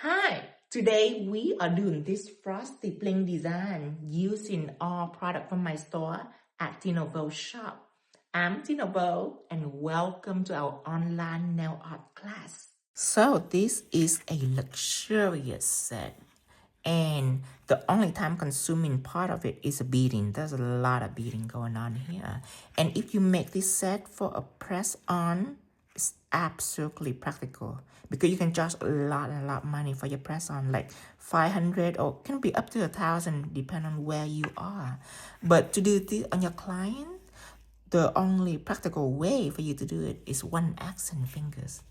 Hi, today we are doing this frosty bling design using all product from my store at 𝐸𝐸 shop. I'm 𝐸𝐸 and welcome to our online nail art class. So this is a luxurious set and the only time consuming part of it is a beading. There's a lot of beading going on here. And if you make this set for a press on, it's absolutely practical because you can charge a lot of money for your press on, like 500 or can be up to 1,000 depending on where you are. But to do this on your client, the only practical way for you to do it is 1 accent fingers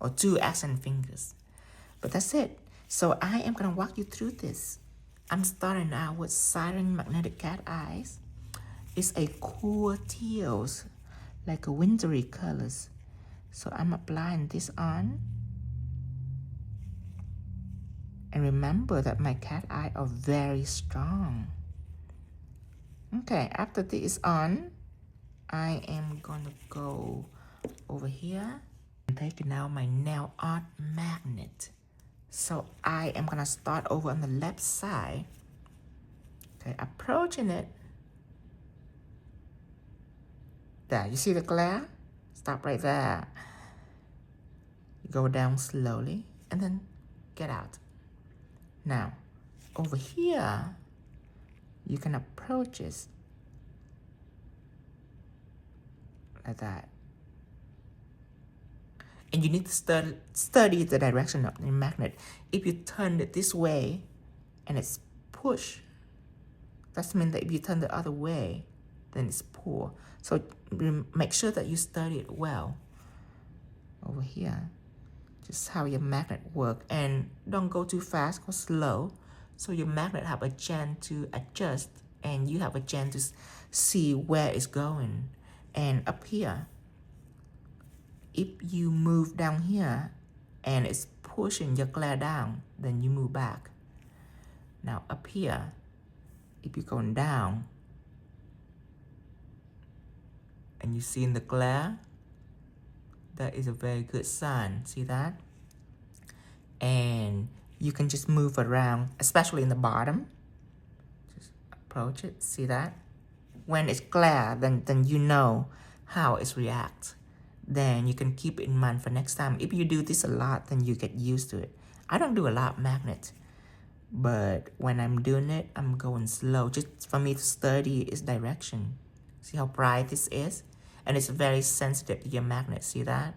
or 2 accent fingers. But that's it. So I am going to walk you through this. I'm starting out with Siren Magnetic Cat Eyes. It's a cool teals, like a wintry colors. So I'm applying this on. And remember that my cat eye are very strong. Okay, after this is on, I am going to go over here and taking out my nail art magnet. So I am going to start over on the left side. Okay, approaching it. There, you see the glare? Stop right there. Go down slowly and then get out. Now, over here, you can approach it like that. And you need to study the direction of the magnet. If you turn it this way and it's push, that means that if you turn the other way, then it's pull. So make sure that you study it well. Over here, just how your magnet work. And don't go too fast, go slow. So your magnet have a chance to adjust and you have a chance to see where it's going. And up here, if you move down here and it's pushing your glare down, then you move back. Now up here, if you're going down and you see in the glare, that is a very good sign. See that? And you can just move around, especially in the bottom. Just approach it. See that? When it's glare, then you know how it reacts. Then you can keep it in mind for next time. If you do this a lot, then you get used to it. I don't do a lot of magnets, but when I'm doing it, I'm going slow just for me to study its direction. See how bright this is? And it's very sensitive to your magnet. See that?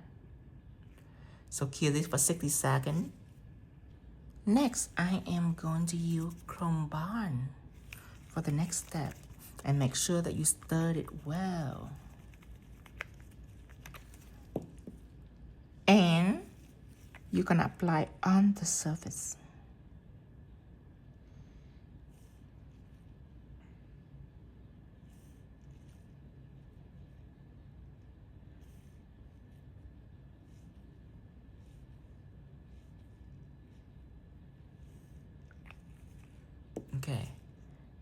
So cue this for 60 seconds. Next, I am going to use chrome bond for the next step. And make sure that you stir it well. And you can apply on the surface. Okay.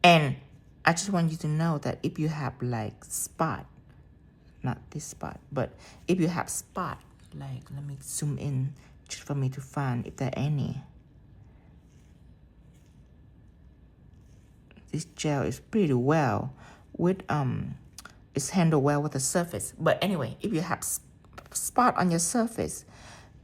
And I just want you to know that if you have like spot, not this spot, but if you have spot, like, let me zoom in just for me to find if there are any. This gel is pretty well with, it's handled well with the surface. But anyway, if you have spot on your surface,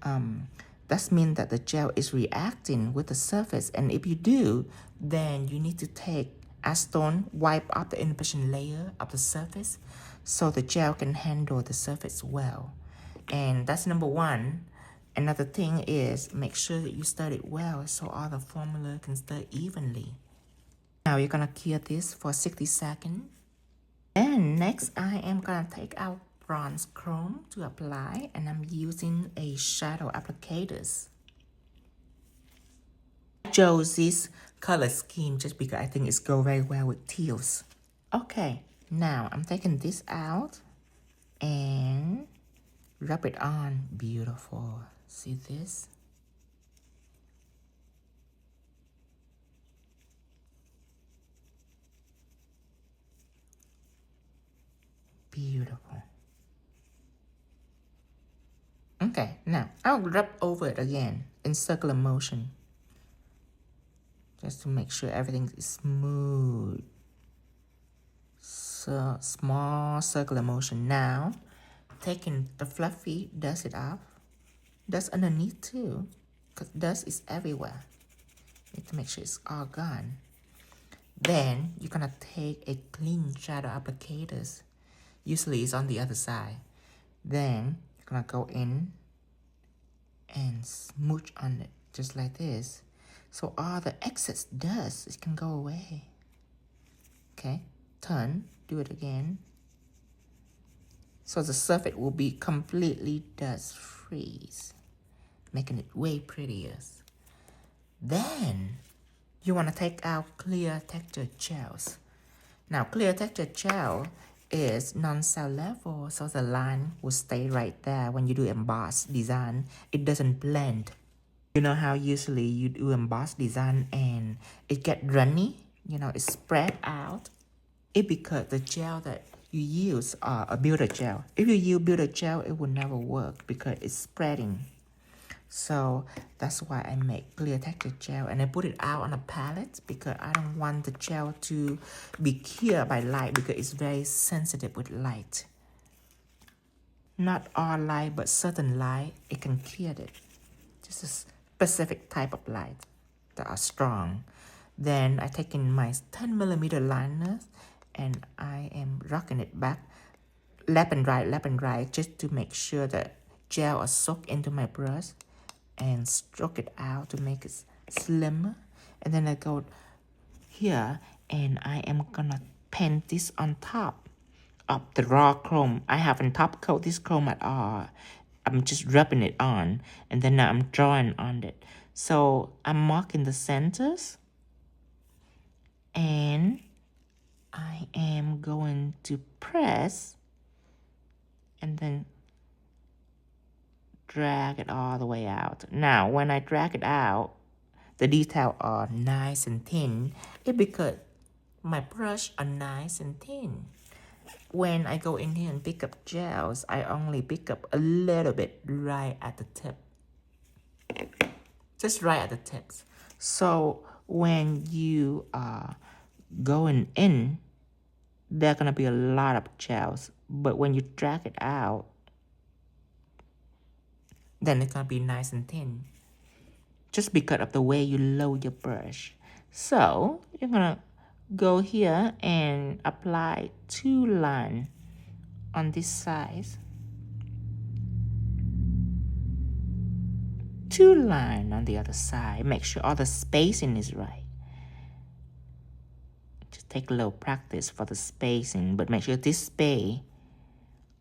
that means that the gel is reacting with the surface. And if you do, then you need to take acetone, wipe off the impression layer of the surface so the gel can handle the surface well. And that's number 1. Another thing is make sure that you stir it well so all the formula can stir evenly. Now you're gonna cure this for 60 seconds. And next I am gonna take out bronze chrome to apply, and I'm using a shadow applicators. I chose this color scheme just because I think it's go very well with teals. Okay, now I'm taking this out and rub it on. Beautiful. See this? Beautiful. Okay, now I'll rub over it again in circular motion. just to make sure everything is smooth. So small circular motion. Now, taking the fluffy, dust it off. Dust underneath too, because dust is everywhere. Need to make sure it's all gone. Then you're gonna take a clean shadow applicators. Usually it's on the other side. Then you're gonna go in and smooch on it just like this. So all the excess dust, it can go away. Okay, turn, do it again. So the surface will be completely dust free, making it way prettier. Then you want to take out clear texture gels. Now clear texture gel is non-cell level, so the line will stay right there when you do emboss design. It doesn't blend. You know how usually you do emboss design and it get runny, you know, it's spread out. It's because the gel that you use a builder gel. If you use builder gel, it will never work because it's spreading. So that's why I make clear texture gel, and I put it out on a palette because I don't want the gel to be cured by light because it's very sensitive with light. Not all light, but certain light, it can cure it. Just a specific type of light that are strong. Then I take in my 10mm liner and I am rocking it back left and right, just to make sure that gel are soaked into my brush, and stroke it out to make it slimmer. And then I go here and I am gonna paint this on top of the raw chrome. I haven't top coat this chrome at all. I'm just rubbing it on, and then now I'm drawing on it. So I'm marking the centers, and I am going to press and then drag it all the way out. Now, when I drag it out, the details are nice and thin. It's because my brush are nice and thin. When I go in here and pick up gels, I only pick up a little bit right at the tip. Just right at the tips. So when you are going in, there are going to be a lot of gels. But when you drag it out, then it's going to be nice and thin. Just because of the way you load your brush. So you're going to go here and apply 2 lines on this side. 2 lines on the other side. Make sure all the spacing is right. Just take a little practice for the spacing, but make sure this space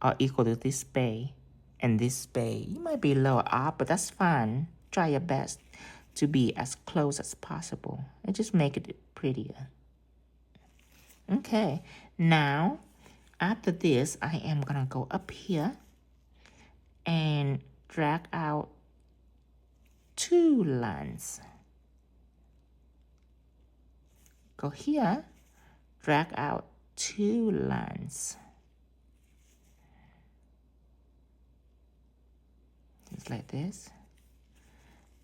are equal to this space and this space. You might be a little off, but that's fine. Try your best to be as close as possible and just make it prettier. Okay, now after this, I am gonna go up here and drag out 2 lines. Go here, drag out 2 lines. Just like this.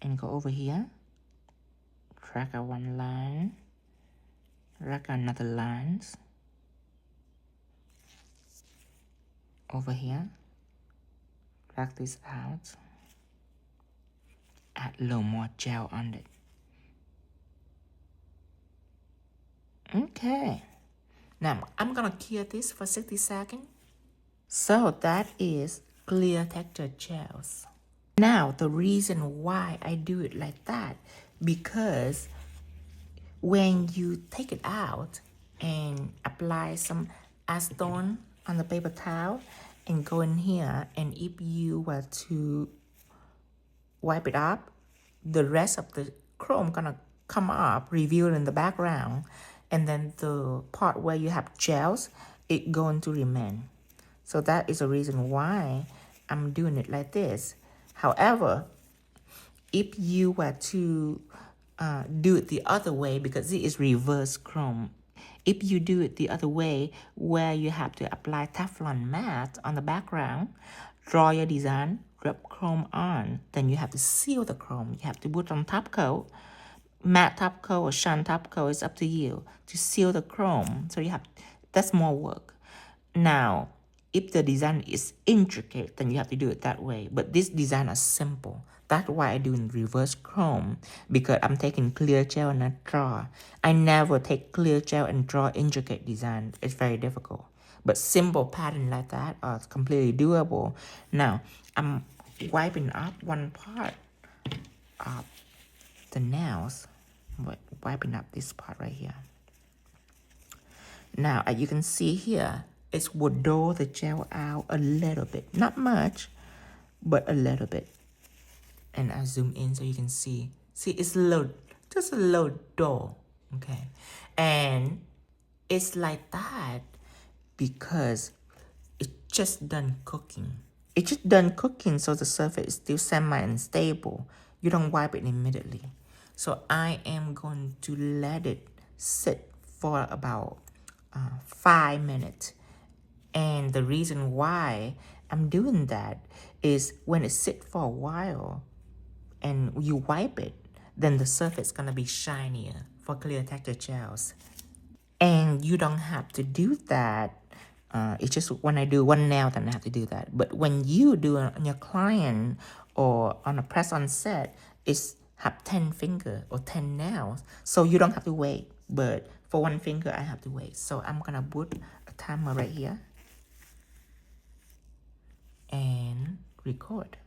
And go over here, drag out 1 line, drag out another lines. Over here, drag this out. Add a little more gel on it. Okay. Now, I'm gonna cure this for 60 seconds. So that is clear texture gels. Now, the reason why I do it like that, because when you take it out and apply some acetone on the paper towel and go in here, and if you were to wipe it up, the rest of the chrome gonna come up, revealed in the background, and then the part where you have gels, it going to remain. So that is the reason why I'm doing it like this. However, if you were to do it the other way, because it is reverse chrome, if you do it the other way where you have to apply Teflon mat on the background, draw your design, rub chrome on, then you have to seal the chrome. You have to put on top coat, matte top coat or shine top coat, it's up to you to seal the chrome. So that's more work. Now, if the design is intricate, then you have to do it that way. But this design is simple. That's why I do in reverse chrome, because I'm taking clear gel and not draw. I never take clear gel and draw intricate design. It's very difficult. But simple pattern like that are completely doable. Now, I'm wiping up one part of the nails. Wiping up this part right here. Now, as you can see here, it would dull the gel out a little bit. Not much, but a little bit. And I zoom in so you can see. See, it's just a little dull, okay? And it's like that because it's just done cooking. It's just done cooking, so the surface is still semi-unstable. You don't wipe it immediately. So I am going to let it sit for about 5 minutes. And the reason why I'm doing that is when it sits for a while and you wipe it, then the surface is going to be shinier for clear texture gels. And you don't have to do that. It's just when I do one nail, then I have to do that. But when you do it on your client or on a press-on set, it's have 10 fingers or 10 nails. So you don't have to wait. But for one finger, I have to wait. So I'm going to put a timer right here and record.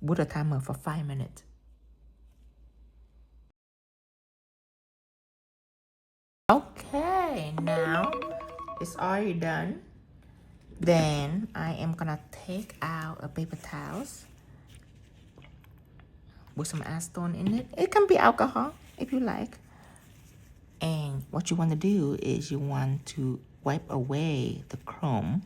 Put a timer for 5 minutes. Okay, now it's already done. Then I am gonna take out a paper towels with some acetone in it. It can be alcohol if you like. And what you want to do is you want to wipe away the chrome.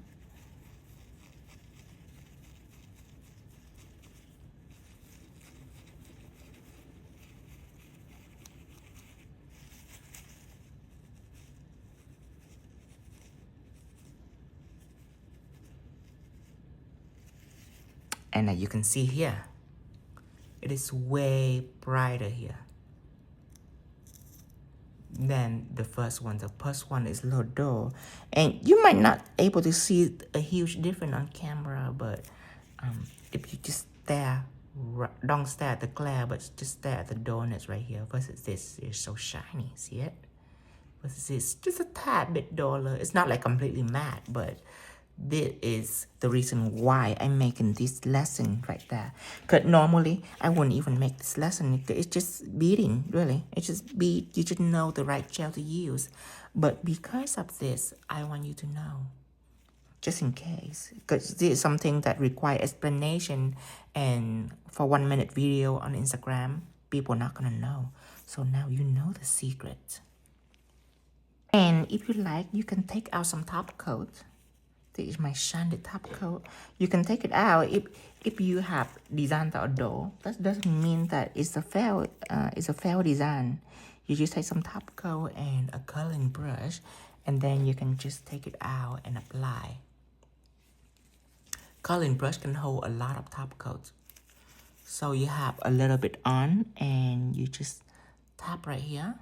And as you can see here, it is way brighter here than the first one. The first one is a little dull. And you might not able to see a huge difference on camera, but if you just don't stare at the glare, but just stare at the dullness right here versus this is so shiny, see it? Versus this, just a tad bit duller. It's not like completely matte, but this is the reason why I'm making this lesson right there. Because normally, I wouldn't even make this lesson. It's just beading, really. It's just bead. You just know the right gel to use. But because of this, I want you to know. Just in case. Because this is something that requires explanation. And for 1 minute video on Instagram, people are not going to know. So now you know the secret. And if you like, you can take out some top coat. This is my shiny top coat. You can take it out if you have designed the doll. That doesn't mean that it's a failed design. You just take some top coat and a coloring brush, and then you can just take it out and apply. Coloring brush can hold a lot of top coats. So you have a little bit on, and you just tap right here.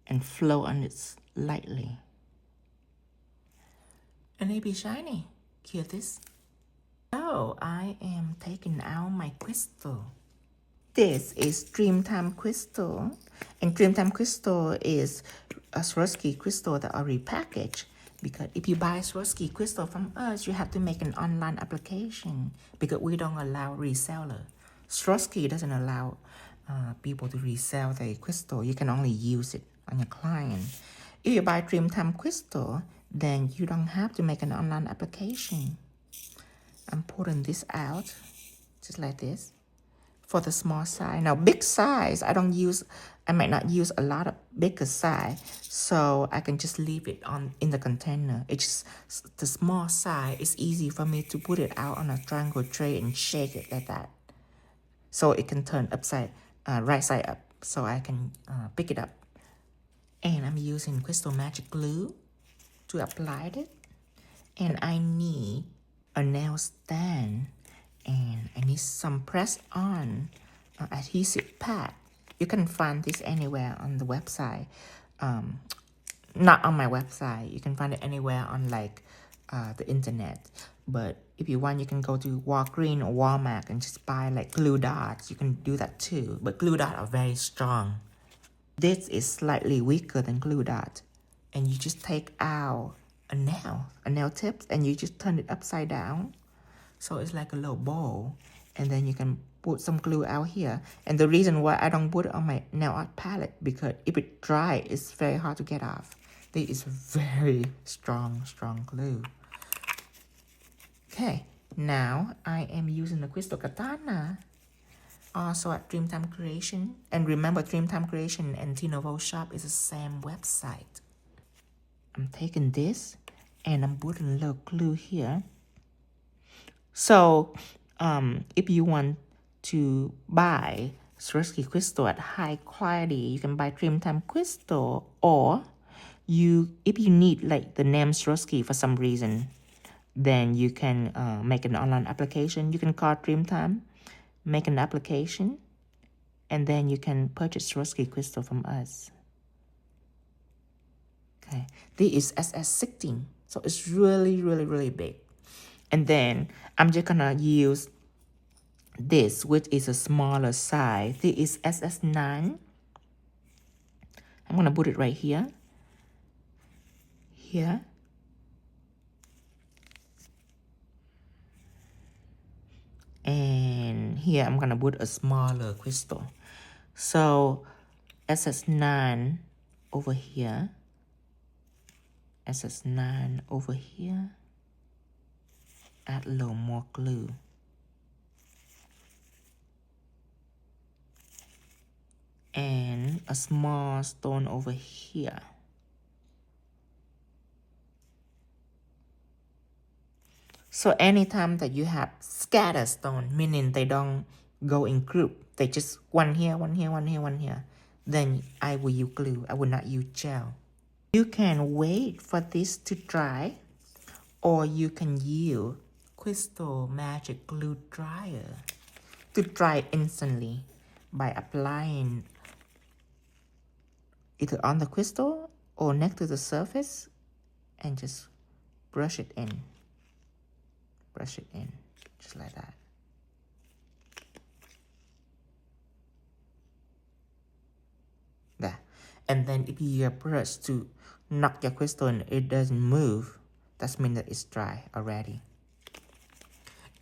And flow on it lightly. And it be shiny. Hear this? So I am taking out my crystal. This is Dreamtime crystal. And Dreamtime crystal is a Swarovski crystal that are repackaged. Because if you buy Swarovski crystal from us, you have to make an online application. Because we don't allow reseller. Swarovski doesn't allow people to resell their crystal. You can only use it on your client. If you buy Dreamtime crystal, then you don't have to make an online application. I'm pulling this out just like this for the small size. Now big size, I might not use a lot of bigger size, so I can just leave it in the container. It's just the small size. It's easy for me to put it out on a triangle tray and shake it like that, so it can turn right side up, so I can pick it up. And I'm using Crystal Magic Glue to apply it. And I need a nail stand And I need some press-on adhesive pad. You can find this anywhere on the website. Not on my website. You can find it anywhere on like the internet. But if you want, you can go to Walgreens or Walmart and just buy like glue dots. You can do that too. But glue dots are very strong. This is slightly weaker than glue dot. And you just take out a nail tip, and you just turn it upside down. So it's like a little bowl. And then you can put some glue out here. And the reason why I don't put it on my nail art palette, because if it dry, it's very hard to get off. This is very strong glue. Okay, now I am using the Crystal Katana. Also at Dreamtime Creation. And remember, Dreamtime Creation and 𝐸 shop is the same website. I'm taking this and I'm putting a little glue here. So, if you want to buy Swarovski crystal at high quality, you can buy Dreamtime Crystal, or if you need like the name Swarovski for some reason, then you can make an online application. You can call Dreamtime, make an application, and then you can purchase Swarovski crystal from us. Okay, this is SS16, so it's really big. And then I'm just gonna use this, which is a smaller size. This is SS9. I'm gonna put it right here. And here I'm gonna put a smaller crystal. So SS9 over here. SS9 over here. Add a little more glue. And a small stone over here. So anytime that you have scattered stone, meaning they don't go in group, they just one here, then I will use glue. I will not use gel. You can wait for this to dry, or you can use Crystal Magic Glue Dryer to dry instantly by applying either on the crystal or next to the surface and just brush it in, just like that. There. And then if you use your brush to knock your crystal and it doesn't move, that means that it's dry already.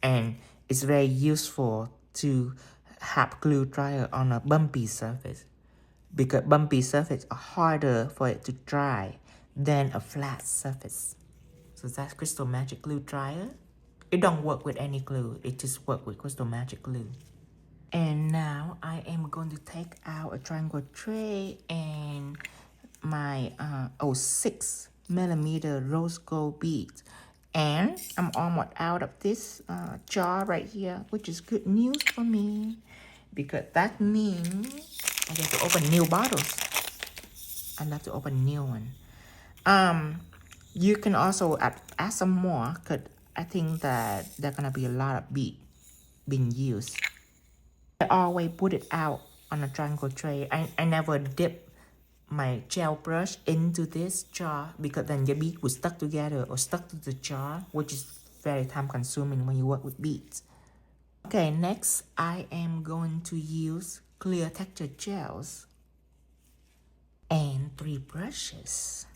And it's very useful to have glue dryer on a bumpy surface, because bumpy surface are harder for it to dry than a flat surface. So that's Crystal Magic Glue Dryer. It don't work with any glue, it just works with Crystal Magic Glue. And now I am going to take out a triangle tray and my 6mm rose gold beads. And I'm almost out of this jar right here, which is good news for me, because that means I get to open new bottles. I love to open new one. You can also add some more, because I think that there's gonna be a lot of bead being used. I always put it out on a triangle tray. I never dip my gel brush into this jar, because then the bead will stuck together or stuck to the jar, which is very time consuming when you work with beads. Okay, next I am going to use clear texture gels and 3 brushes.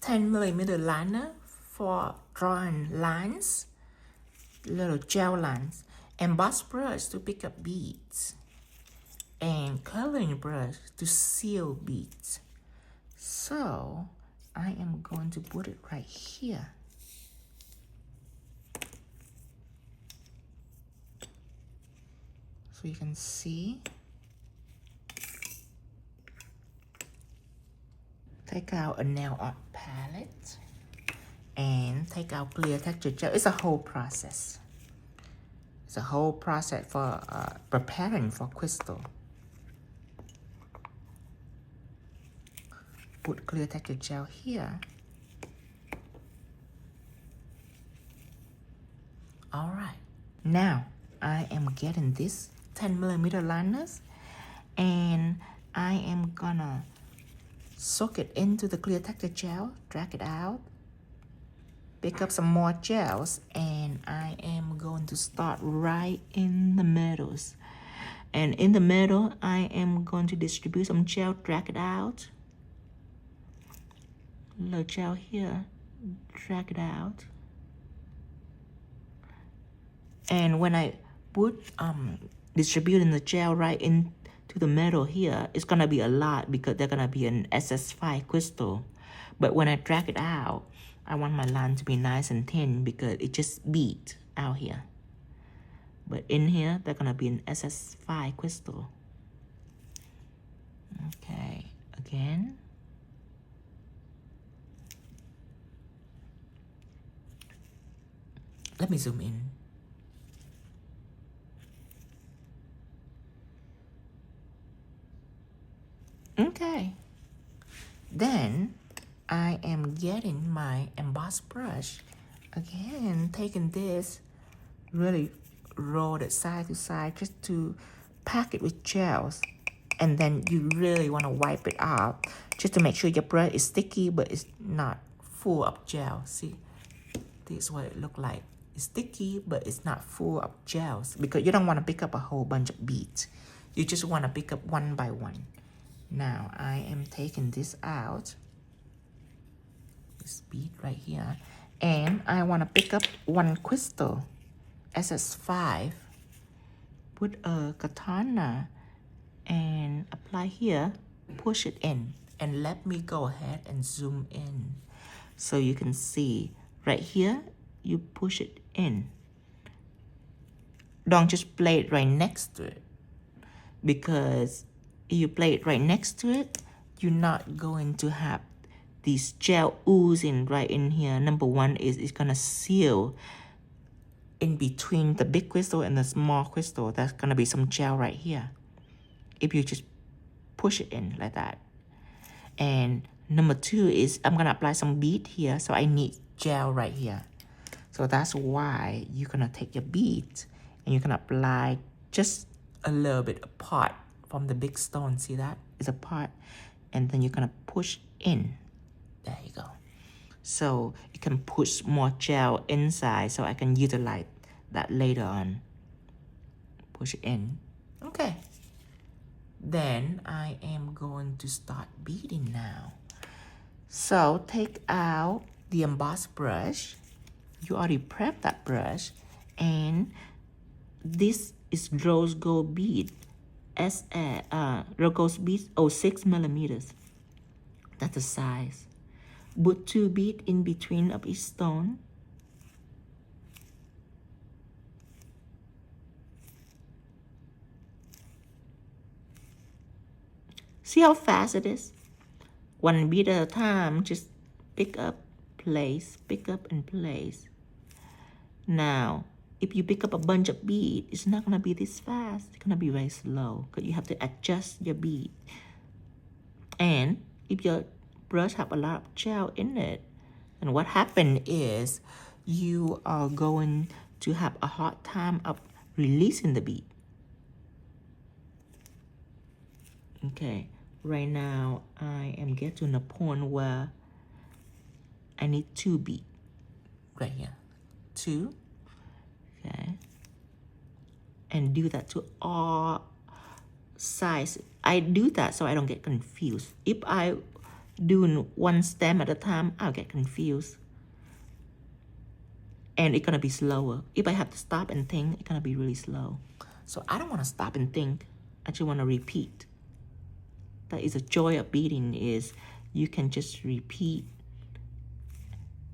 10mm liner for drawing lines, little gel lines, emboss brush to pick up beads, and coloring brush to seal beads. So I am going to put it right here. So you can see. Take out a nail art palette and take out clear texture gel. It's a whole process. It's a whole process for preparing for crystal. Put clear texture gel here. All right. Now, I am getting this 10mm liners, and I am gonna soak it into the clear texture gel, drag it out, pick up some more gels, and I am going to start right in the middles. And in the middle, I am going to distribute some gel, drag it out. Little gel here, drag it out. And when I put distributing the gel right into the middle here, it's gonna be a lot because they're gonna be an SS5 crystal. But when I drag it out, I want my line to be nice and thin because it just beat out here. But in here, they're gonna be an SS5 crystal. Okay, again. Let me zoom in. Okay. Then I am getting my emboss brush. Again, taking this, really roll it side to side just to pack it with gels. And then you really want to wipe it off just to make sure your brush is sticky but it's not full of gel. See, this is what it looks like. It's sticky but it's not full of gels because you don't want to pick up a whole bunch of beads. You just want to pick up one by one. Now I am taking this out, this bead right here, and I want to pick up one crystal, SS5, put a katana and apply here, push it in, and let me go ahead and zoom in so you can see right here. You push it in. Don't just play it right next to it, because if you play it right next to it, you're not going to have these gel oozing right in here. Number one is it's gonna seal in between the big crystal and the small crystal. That's gonna be some gel right here if you just push it in like that. And number two is I'm gonna apply some bead here, so I need gel right here. So that's why you're gonna take your bead and you're gonna apply just a little bit apart from the big stone. See that? It's apart. And then you're gonna push in. There you go. So you can push more gel inside so I can utilize that later on. Push it in. Okay. Then I am going to start beading now. So take out the emboss brush. You already prepped that brush. And this is rose gold bead. Rose gold bead 6mm. That's the size. Put 2 beads in between of each stone. See how fast it is? 1 bead at a time. Just pick up, place, pick up, and place. Now, if you pick up a bunch of beads, it's not gonna be this fast. It's gonna be very slow because you have to adjust your bead. And if your brush have a lot of gel in it, and what happened is you are going to have a hard time of releasing the bead. Okay, right now I am getting to a point where I need 2 beads right here. 2. Okay, and do that to all sides. I do that so I don't get confused. If I do one stem at a time, I'll get confused. And it's gonna be slower. If I have to stop and think, it's gonna be really slow. So I don't wanna stop and think. I just wanna repeat. That is the joy of beading, is you can just repeat,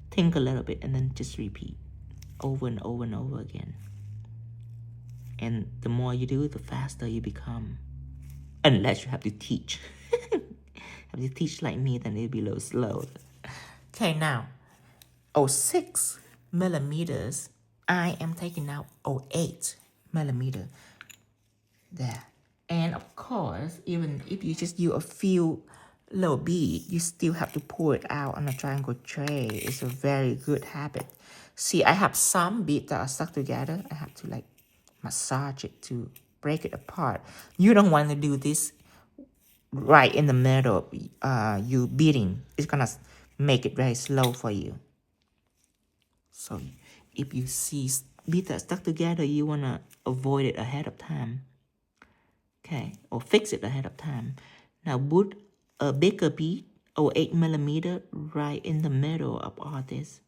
think a little bit, and then just repeat over and over and over again. And the more you do, the faster you become. Unless you have to teach. If you teach like me, then it'll be a little slow. Okay, now, 6mm, I am taking out 8mm. There. And of course, even if you just use a few little beads, you still have to pour it out on a triangle tray. It's a very good habit. See, I have some beads that are stuck together. I have to like massage it to break it apart. You don't want to do this right in the middle. You beating. It's gonna make it very slow for you. So if you see beads that are stuck together, you wanna avoid it ahead of time. Okay, or fix it ahead of time. Now put a bigger bead or 8mm right in the middle of all this.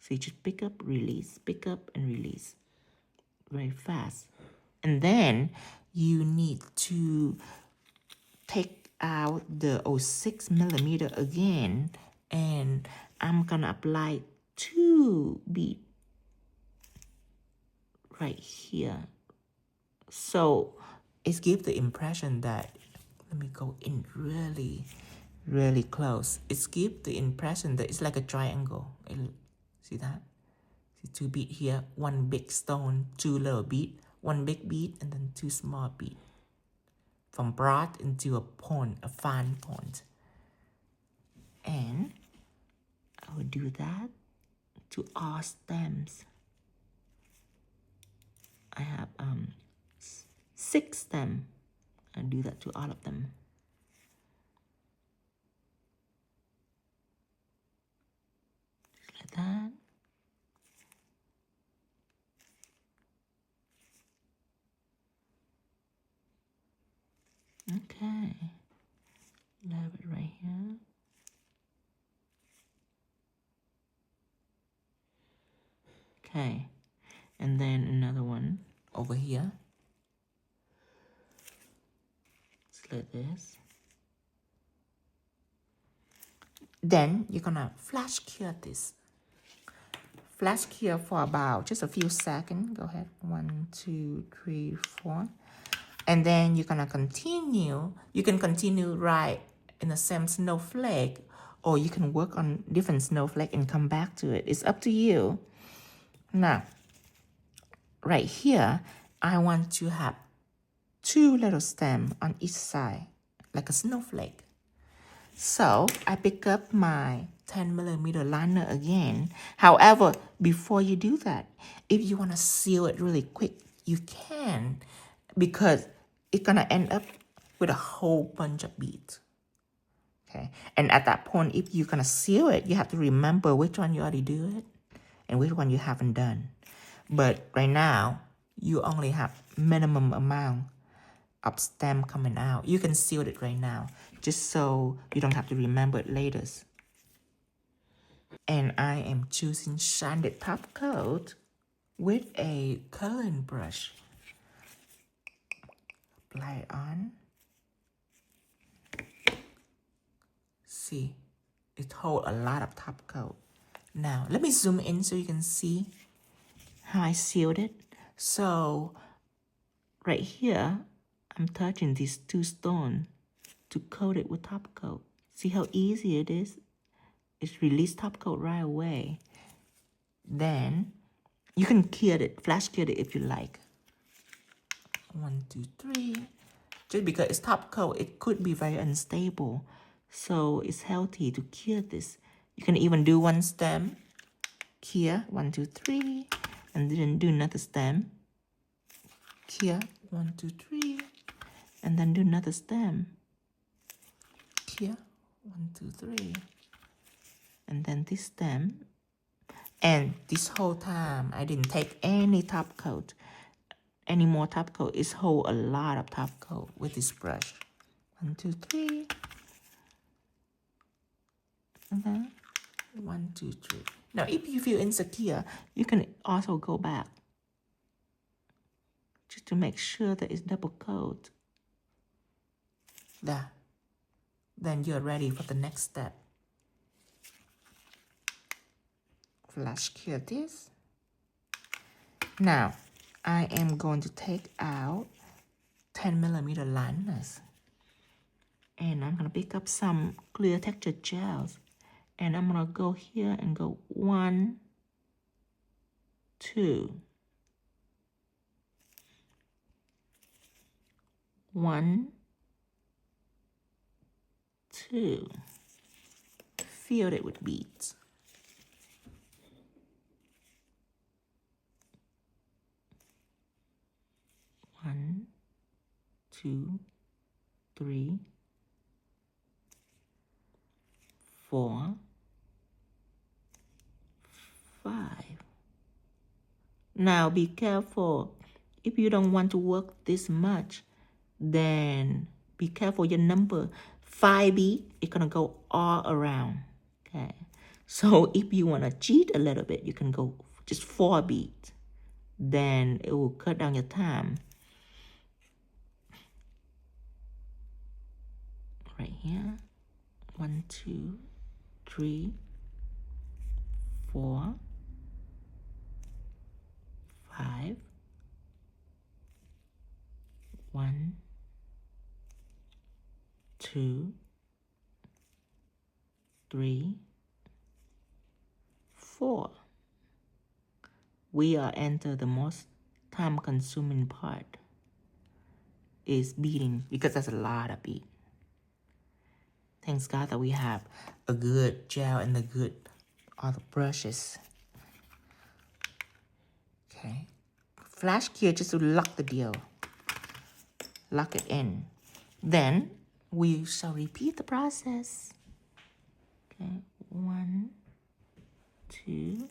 So you just pick up, release, pick up and release very fast. And then you need to take out the 6mm again, and I'm gonna apply 2 beads right here. So it gives the impression that, let me go in really close. It gives the impression that it's like a triangle. See that? See 2 beads here, 1 big stone, 2 little beads, 1 big bead, and then 2 small beads. From broad into a point, a fine point. And I will do that to all stems. I have 6 stems. I'll do that to all of them. Just like that. Okay. Leave it right here. Okay. And then another one over here. Just like this. Then you're gonna flash cure this. Flash cure for about just a few seconds. Go ahead. 1, 2, 3, 4. And then you're gonna continue. You can continue right in the same snowflake, or you can work on different snowflake and come back to it. It's up to you. Now, right here, I want to have 2 little stems on each side, like a snowflake. So I pick up my 10mm liner again. However, before you do that, if you want to seal it really quick, you can, because it's gonna end up with a whole bunch of beads. Okay, and at that point, if you're gonna seal it, you have to remember which one you already do it and which one you haven't done. But right now, you only have minimum amount of stem coming out. You can seal it right now, just so you don't have to remember it later. And I am choosing sanded top coat with a coloring brush. Apply it on. See, it holds a lot of top coat. Now, let me zoom in so you can see how I sealed it. So, right here, I'm touching these 2 stones to coat it with top coat. See how easy it is? It's release top coat right away. Then, you can cure it, flash cure it if you like. 1, 2, 3. Just because it's top coat, it could be very unstable. So it's healthy to cure this. You can even do 1 stem, cure, 1, 2, 3, and then do another stem, cure, 1, 2, 3, and then do another stem, cure, 1, 2, 3, and then this stem. And this whole time, I didn't take any top coat, any more top coat. It's hold a lot of top coat with this brush. 1, 2, 3. And then 1, 2, 3. Now, if you feel insecure, you can also go back just to make sure that it's double coat. There. Then you're ready for the next step. Flash cure this. Now, I am going to take out 10mm liners. And I'm going to pick up some clear texture gels. And I'm going to go here and go 1, 2. 1, 2. fill it with beads. One, two, three, 4, 5. Now be careful. If you don't want to work this much, then be careful your number. 5 beads, it's gonna go all around. Okay. So if you wanna cheat a little bit, you can go just 4 beads. Then it will cut down your time. Right here. 1, 2, 3, 4, 5. 1, 2, 3, 4. We are enter the most time-consuming part is beading, because that's a lot of bead. Thanks God that we have a good gel and the good all the brushes. Okay. Flash here just to lock the deal. Lock it in. Then we shall repeat the process. Okay. 1, 2,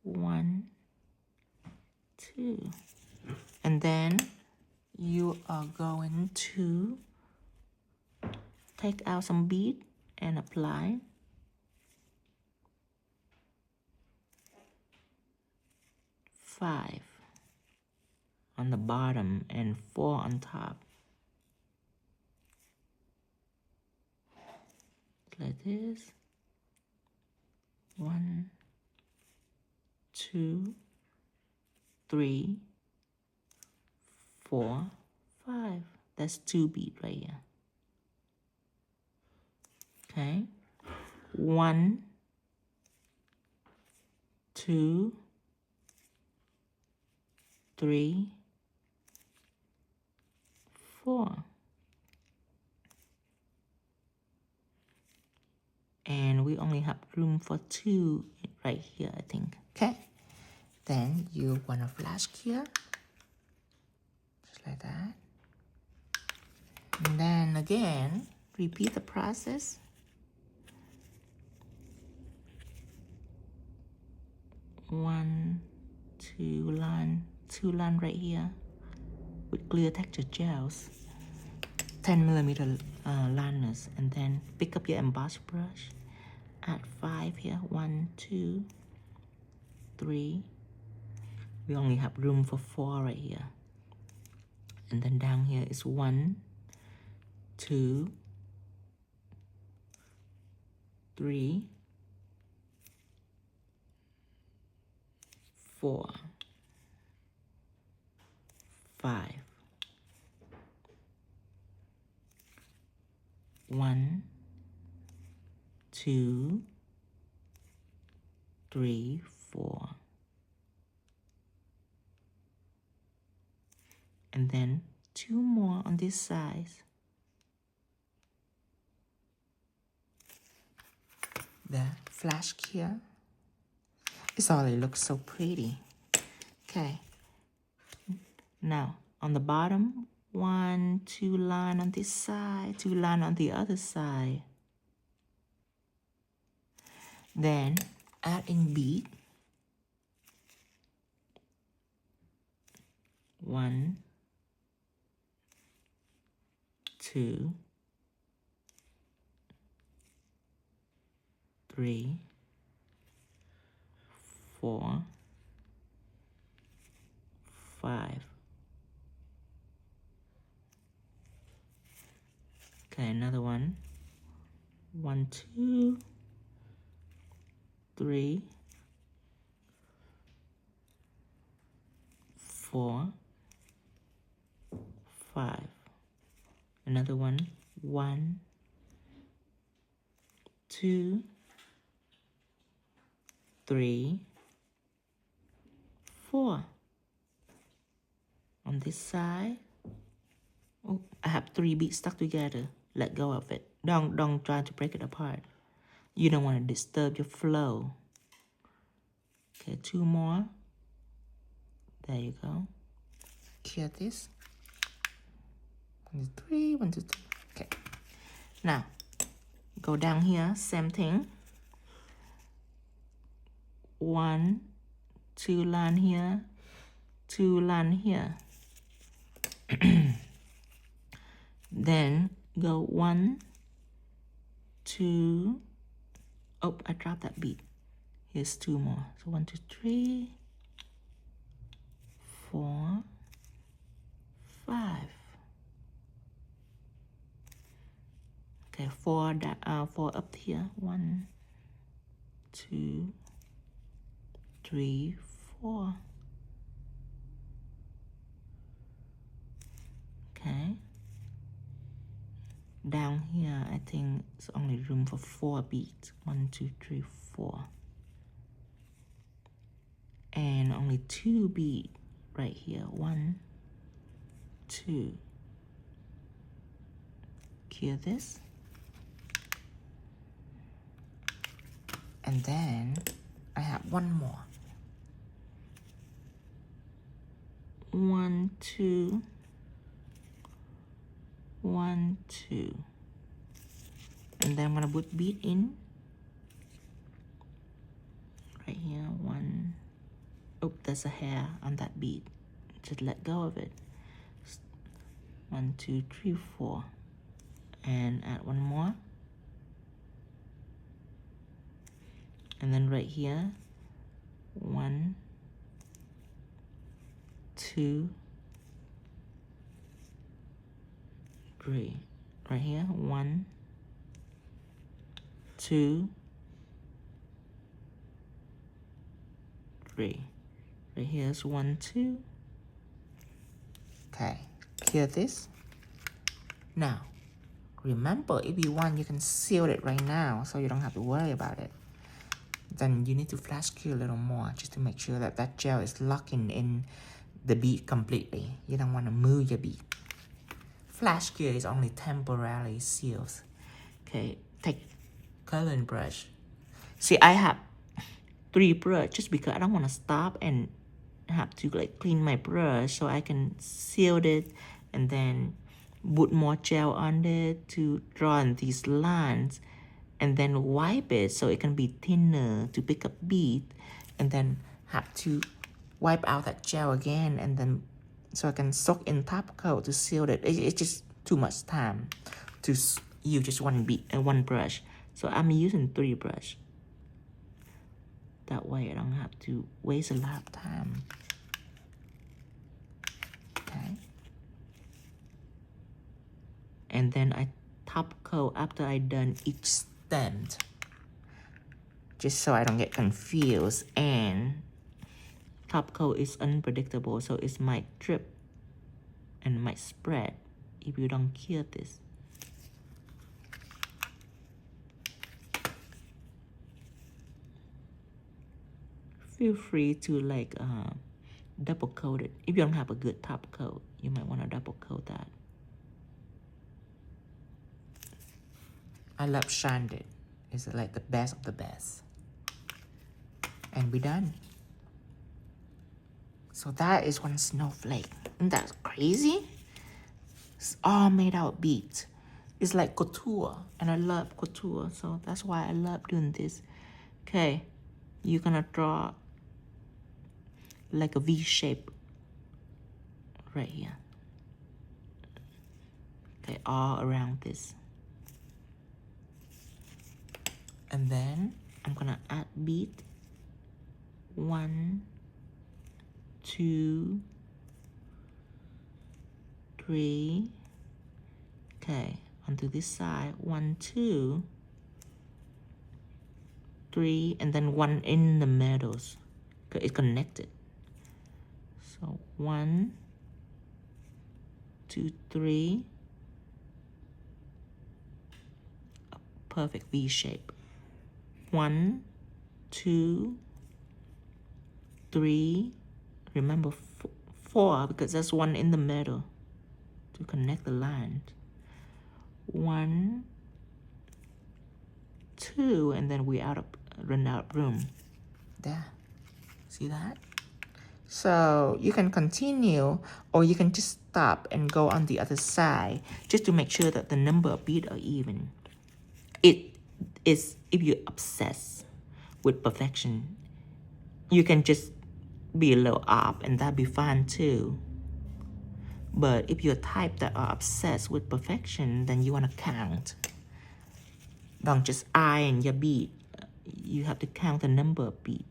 1, 2. And then you are going to take out some bead and apply. 5 on the bottom and 4 on top. Like this. 1, 2, 3, 4, 5. That's 2 beads right here. Okay. 1, 2, 3, 4. And we only have room for 2 right here, I think. Okay. Then you want to flash here. Just like that. And then again, repeat the process. 1, 2 line. 2 line right here with clear texture gels, 10mm liners, and then pick up your emboss brush, add 5 here, 1, 2, 3. We only have room for 4 right here, and then down here is 1, 2, 3, 4, 5. 1, 2, 3, 4. And then 2 more on this side. The flash here. It's already looks so pretty. Okay. Now, on the bottom, 1, 2 line on this side, 2 line on the other side. Then, add in bead. 1, 2, 3, 4, 5. Okay, another one. 1, 2, 3, 4, 5. Another one. 1, 2, 3, 4. On this side. Oh, I have 3 beads stuck together. Let go of it. Don't try to break it apart. You don't want to disturb your flow. Okay, 2 more. There you go. Clear this. 1, 2, 3, 1, 2, 3. Okay. Now, go down here, same thing. 1, 2 line here, 2 line here. Then go 1, 2. Oh, I dropped that bead. Here's 2 more. So 1, 2, 3, 4, 5. Okay, 4 up here. 1, 2, 3, 4. Okay. Down here, I think it's only room for 4 beads. 1, 2, 3, 4. And only 2 beads right here. 1, 2. Clear this. And then I have 1 more. 1, 2. 1, 2. And then I'm gonna put bead in right here. 1. Oh, there's a hair on that bead. Just let go of it. 1, 2, 3, 4. And add 1 more. And then right here, 1, 2, 3. Right here, 1, 2, 3. Right here's 1, 2. Okay, clear this. Now, remember, if you want, you can seal it right now, so you don't have to worry about it. Then you need to flash cure a little more, just to make sure that that gel is locking in the bead completely. You don't want to move your bead. Flash cure is only temporarily seals. Okay, take coloring brush. See, I have 3 brushes just because I don't want to stop and have to like clean my brush, so I can seal it and then put more gel on it to draw in these lines, and then wipe it so it can be thinner to pick up bead, and then have to wipe out that gel again, and then so I can soak in top coat to seal it. It's just too much time to use just one brush. So I'm using 3 brushes. That way I don't have to waste a lot of time. Okay. And then I top coat after I done each stem, just so I don't get confused. And top coat is unpredictable, so it might drip and might spread if you don't cure this. Feel free to like double coat it. If you don't have a good top coat, you might want to double coat that. I love shined it. It's like the best of the best. And we're done. So that is 1 snowflake. Isn't that crazy? It's all made out beads. It's like couture, and I love couture, so that's why I love doing this. Okay, you're gonna draw like a V shape right here. Okay, all around this. And then I'm gonna add bead. 1, 2, 3. Okay, onto this side. 1, 2, 3, and then 1 in the middle. Okay, it's connected. So 1, 2, 3. A perfect V shape. 1, 2, 3. Remember 4 because there's 1 in the middle to connect the lines. 1, 2, and then we run out of room. There. See that? So you can continue, or you can just stop and go on the other side, just to make sure that the number of beads are even. It is, if you're obsessed with perfection, you can just be a little off, and that'd be fine too. But if you're a type that are obsessed with perfection, then you want to count. Don't just iron your bead. You have to count the number of beads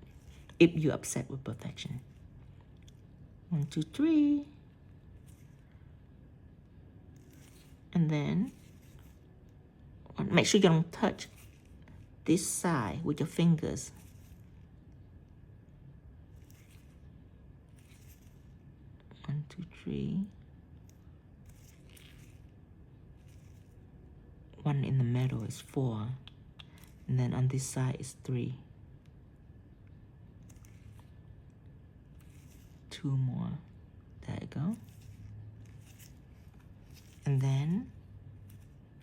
if you're upset with perfection. 1, 2, 3. And then make sure you don't touch this side with your fingers. One, 2, 3. 1 in the middle is 4. And then on this side is 3. 2 more. There you go. And then,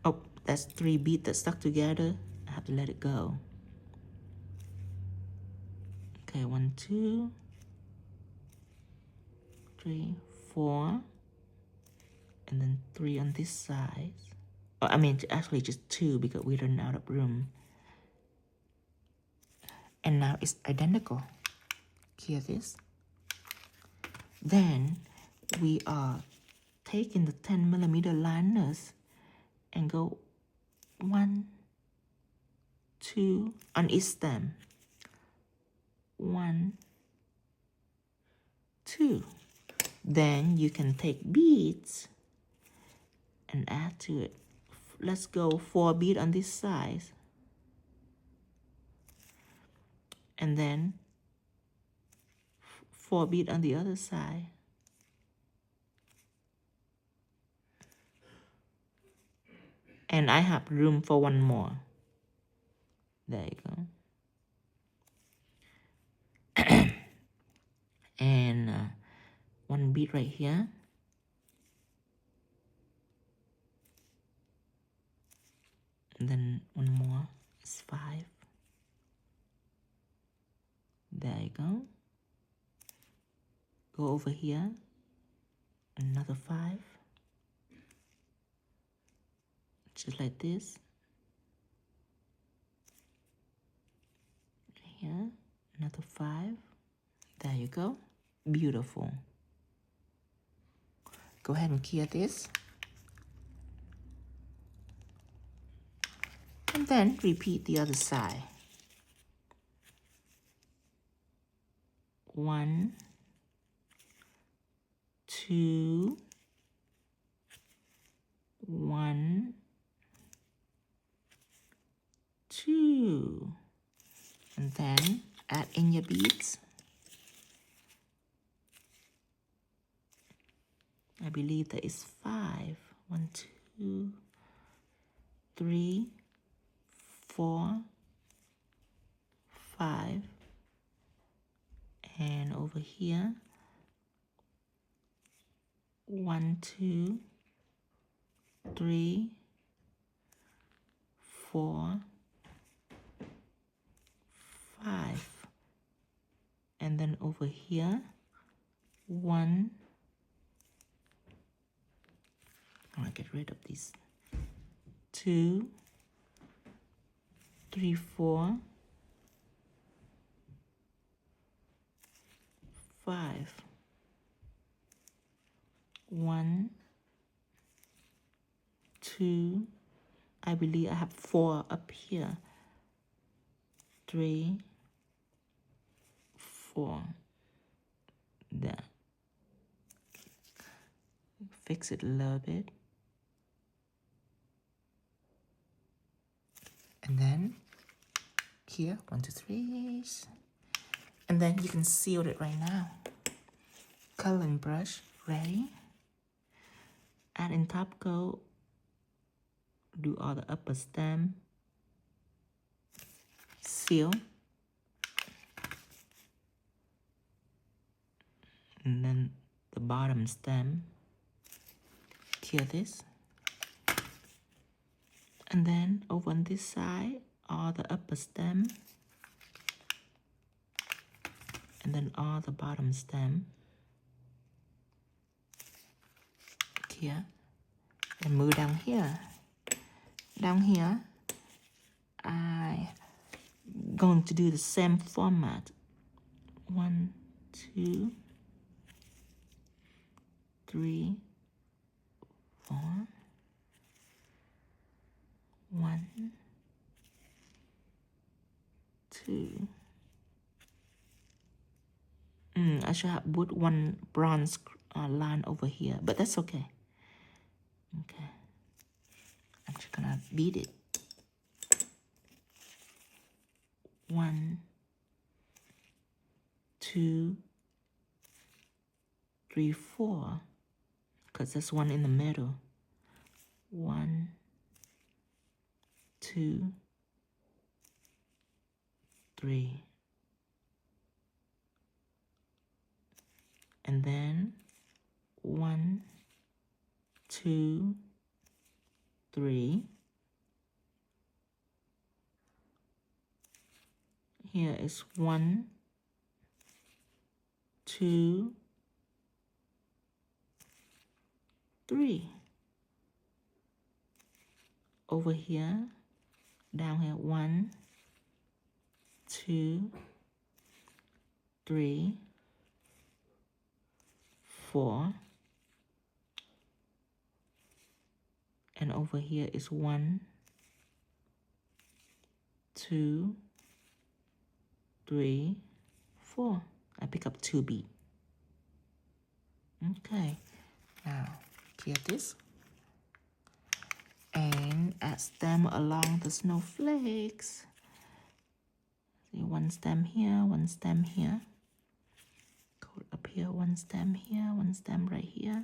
oh, that's 3 beads that stuck together. I have to let it go. Okay, 1, 2, 3, 4, and then 3 on this side. Oh, I mean, actually just 2 because we ran out of room. And now it's identical. Hear this? Then we are taking the 10mm liners and go 1, 2 on each stem. 1, 2. Then you can take beads and add to it. Let's go 4 beads on this side. And then 4 beads on the other side. And I have room for 1 more. There you go. And 1 bead right here. And then 1 more is 5. There you go. Go over here. Another 5. Just like this. Here, another 5. There you go. Beautiful. Go ahead and clear this. And then repeat the other side. 1, 2, 1, 2. And then add in your beads. I believe that is 5. 1, 2, 3, 4, 5. And over here, 1, 2, 3, 4, 5. And then over here, 1. I'm gonna get rid of this. 2, 3, 4, 5. 1, 2. I believe I have 4 up here. 3, 4. There. Fix it a little bit. And then here, 1, 2, 3. And then you can seal it right now. Coloring brush ready. Add in top coat. Do all the upper stem. Seal. And then the bottom stem. Clear this. And then over on this side, all the upper stem, and then all the bottom stem here, and move down here. Down here, I'm going to do the same format. 1, 2, 3, 4. 1, 2. I should have put one bronze line over here, but that's okay. Okay. I'm just gonna beat it. 1, 2, 3, 4, because there's one in the middle. 1, 2, 3. And then 1, 2, 3. Here is 1, 2, 3. Over here, down here, 1, 2, 3, 4. And over here is 1, 2, 3, 4. I pick up 2 beads. Okay, now clear this and add stem along the snowflakes. See, one stem here, one stem here. Go up here, one stem here, one stem right here.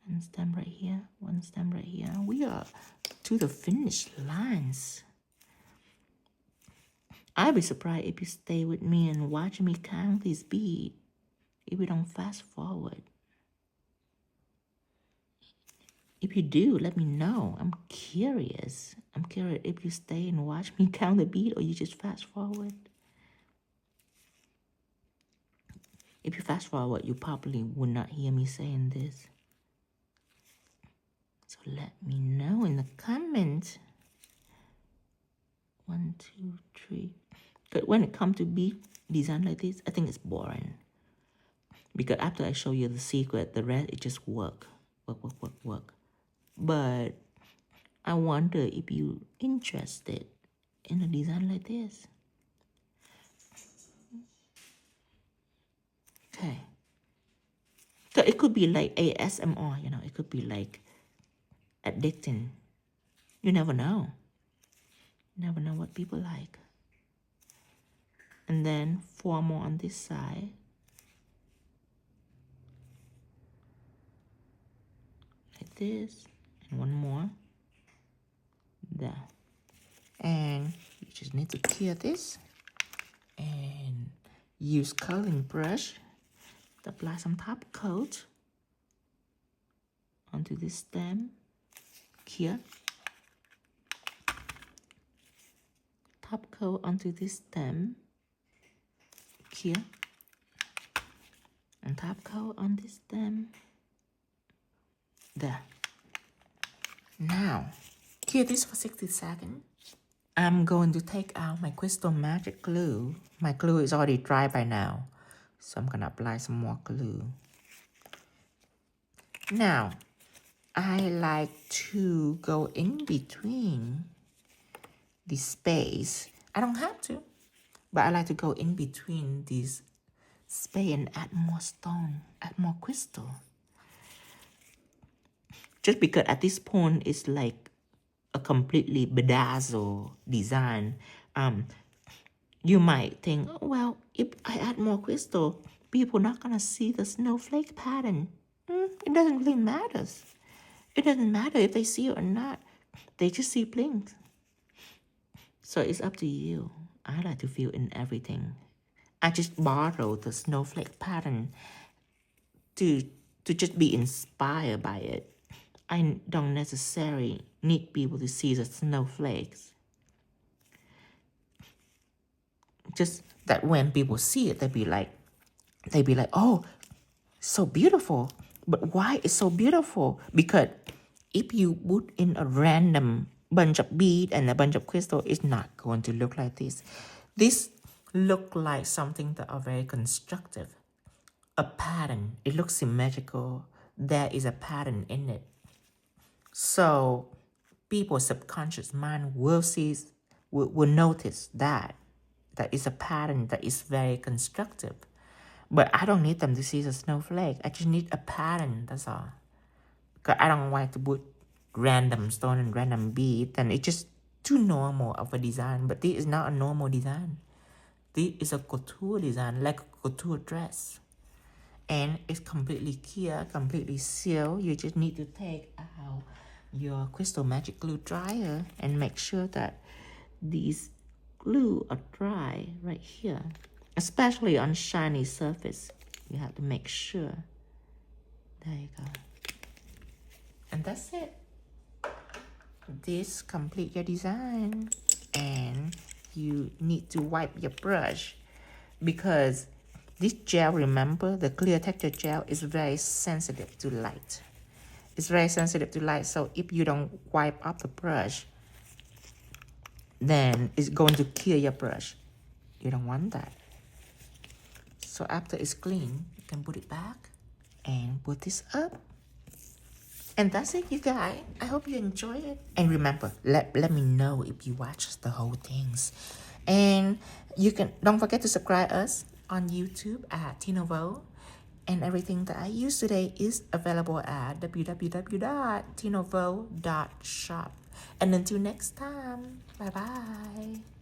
One stem right here, one stem right here. We are to the finish lines. I'd be surprised if you stay with me and watch me count these beads if we don't fast forward. If you do, let me know. I'm curious. I'm curious if you stay and watch me count the bead or you just fast forward. If you fast forward, you probably would not hear me saying this. So let me know in the comments. 1, 2, 3. But when it comes to bead design like this, I think it's boring. Because after I show you the secret, the rest, it just work. Work. But I wonder if you interested in a design like this. Okay. So it could be like ASMR, you know, it could be like addicting. You never know. You never know what people like. And then 4 more on this side. Like this. And 1 more. There. And you just need to clear this. And use curling brush to apply some top coat onto this stem. Here. Top coat onto this stem. Here. And top coat on this stem. There. Now, cure this for 60 seconds. I'm going to take out my Crystal Magic glue. My glue is already dry by now, so I'm going to apply some more glue. Now, I like to go in between the space. I don't have to, but I like to go in between these space and add more stone, add more crystal. Just because at this point it's like a completely bedazzled design. You might think, oh, well, if I add more crystal, people are not gonna see the snowflake pattern. It doesn't really matter. It doesn't matter if they see it or not. They just see bling. So it's up to you. I like to fill in everything. I just borrow the snowflake pattern to just be inspired by it. I don't necessarily need people to see the snowflakes. Just that when people see it, they'd be like, oh, so beautiful. But why it's so beautiful? Because if you put in a random bunch of bead and a bunch of crystal, it's not going to look like this. This look like something that are very constructive. A pattern. It looks symmetrical. There is a pattern in it. So people's subconscious mind will notice that is a pattern that is very constructive. But I don't need them to see the snowflake. I just need a pattern, that's all. Because I don't want to put random stone and random bead, and it's just too normal of a design. But this is not a normal design. This is a couture design, like a couture dress. And it's completely clear, completely sealed. You just need to take out your Crystal Magic Glue dryer and make sure that these glue are dry right here. Especially on shiny surface. You have to make sure. There you go. And that's it. This complete your design. And you need to wipe your brush. Because this gel, remember, the clear texture gel is very sensitive to light. It's very sensitive to light. So if you don't wipe up the brush, then it's going to kill your brush. You don't want that. So after it's clean, you can put it back and put this up. And that's it, you guys. I hope you enjoy it. And remember, let me know if you watch the whole things. And you can, don't forget to subscribe us on YouTube at 𝐶𝐁𝐺. And everything that I use today is available at www.𝐶𝐁𝐺.shop. And until next time, bye-bye.